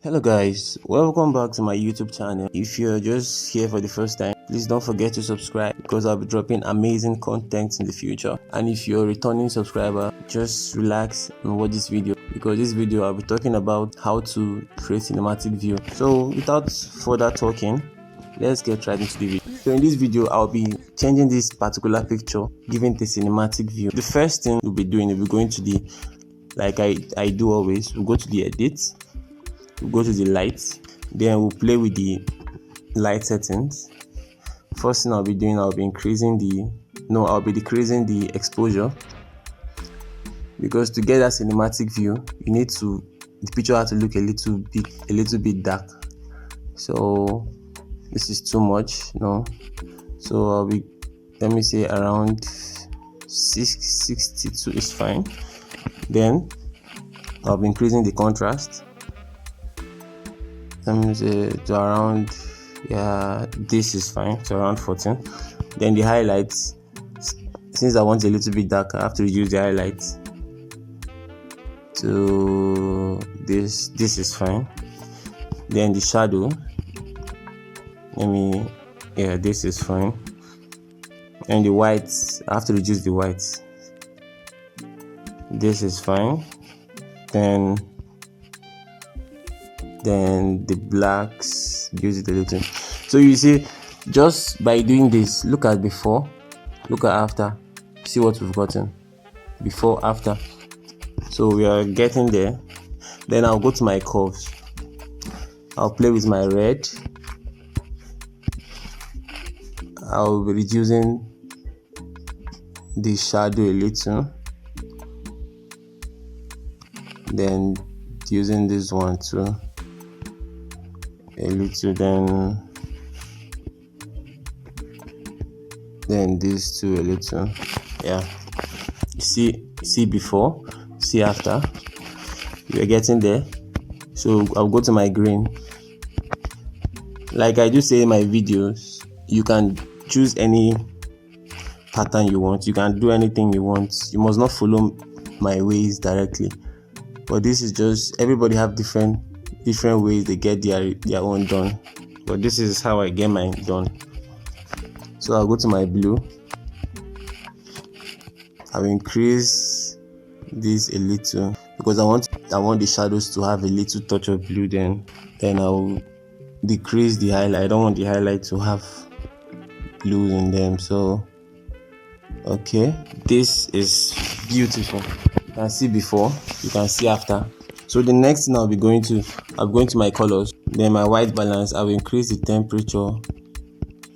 Hello guys, welcome back to my YouTube channel. If you're just here for the first time, please don't forget to subscribe because I'll be dropping amazing content in the future. And if you're a returning subscriber, just relax and watch this video because this video I'll be talking about how to create cinematic view. So without further talking, let's get right into the video. So in this video, I'll be changing this particular picture, giving the cinematic view. The first thing we'll be doing is we're going to the, like I do always, we'll go to the edit. We'll go to the light, then we'll play with the light settings. First thing I'll be doing, I'll be decreasing the exposure, because to get that cinematic view, the picture has to look a little bit dark. So this is too much, so let me say around 662 is fine. Then I'll be increasing the contrast. Let me say to around, this is fine, to around 14. Then the highlights, since I want a little bit darker, I have to reduce the highlights to this is fine. Then the shadow, this is fine. And the whites, I have to reduce the whites. This is fine. Then the blacks, use it a little. So you see, just by doing this, look at before, look at after, see what we've gotten before, after. So we are getting there. Then I'll go to my curves. I'll play with my red. I'll be reducing the shadow a little, then using this one too a little, then this too a little. See before, see after, we're getting there. So I'll go to my green. Like I do say in my videos, you can choose any pattern you want, you can do anything you want, you must not follow my ways directly. But this is just, everybody have different ways they get their own done, but this is how I get mine done. So I'll go to my blue. I'll increase this a little because I want the shadows to have a little touch of blue. Then I'll decrease the highlight. I don't want the highlight to have blues in them. So okay, this is beautiful. You can see before, you can see after. So the next thing I'll be going to my colors. Then my white balance, I will increase the temperature,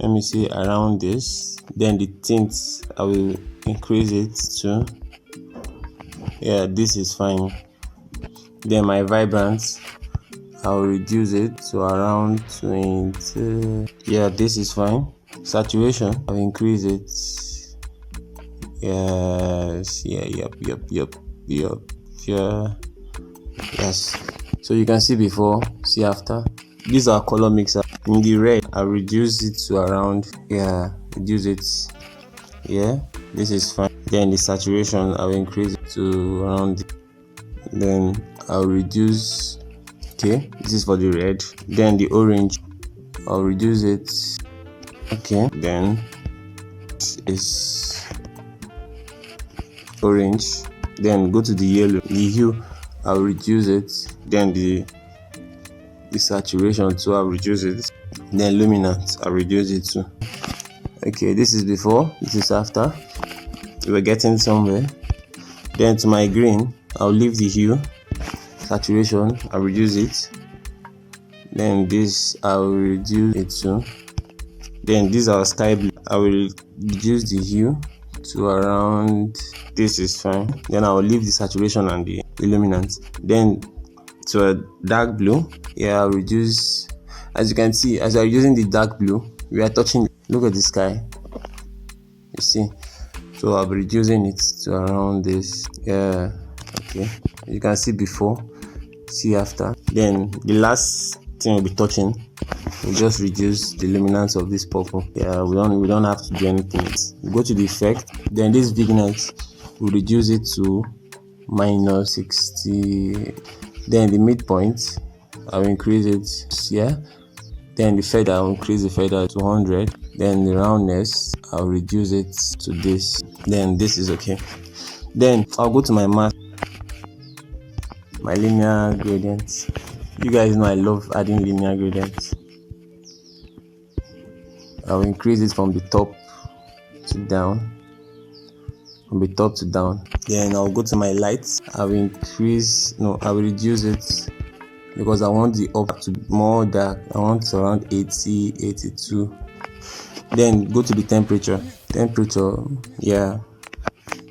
let me see, around this. Then the tints, I will increase it too. This is fine. Then my vibrance, I'll reduce it to around 20. This is fine. Saturation, I'll increase it. Yes. So you can see before, see after. These are color mixer. In the red, I'll reduce it to around, reduce it. This is fine. Then the saturation, I'll increase it to around. Then I'll reduce. Okay, this is for the red. Then the orange, I'll reduce it. Okay, then is orange. Then go to the yellow, the hue, I'll reduce it. Then the saturation too, I'll reduce it. Then luminance, I'll reduce it too. Okay, this is before, this is after. We're getting somewhere. Then to my green, I'll leave the hue, saturation, I'll reduce it. Then this, I'll reduce it too. Then these are sky blue, I will reduce the hue to around, this is fine. Then I will leave the saturation and the luminance. Then to a dark blue, I'll reduce. As you can see, as I'm using the dark blue, we are touching, look at the sky, you see. So I'll be reducing it to around this. Okay, you can see before, see after. Then the last thing we'll be touching, we'll just reduce the luminance of this purple. We don't have to do anything. We go to the effect, then this vignette, we'll reduce it to -60. Then the midpoint, I'll increase it. Yeah. Then the feather, I'll increase the feather to 100. Then the roundness, I'll reduce it to this. Then this is okay. Then I'll go to my mask, my linear gradients. You guys know I love adding linear gradients. I'll increase it from the top to down. From the top to down. Then I'll go to my lights. I will reduce it because I want the up to be more dark. I want around 80, 82. Then go to the temperature. Yeah.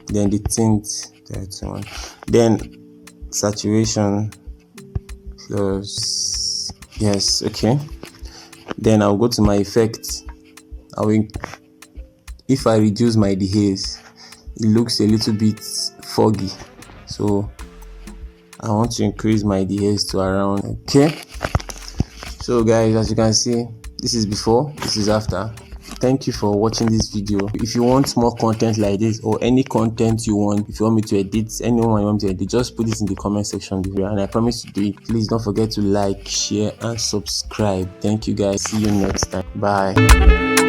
Then the tint, 31. Then saturation plus, yes, okay. Then I'll go to my effects. If I reduce my dehaze, it looks a little bit foggy, so I want to increase my dehaze to around. Okay, so guys, as you can see, this is before, this is after. Thank you for watching this video. If you want more content like this, or any content you want, if you want me to edit, anyone you want me to edit, just put it in the comment section below and I promise to do it. Please don't forget to like, share and subscribe. Thank you guys. See you next time. Bye.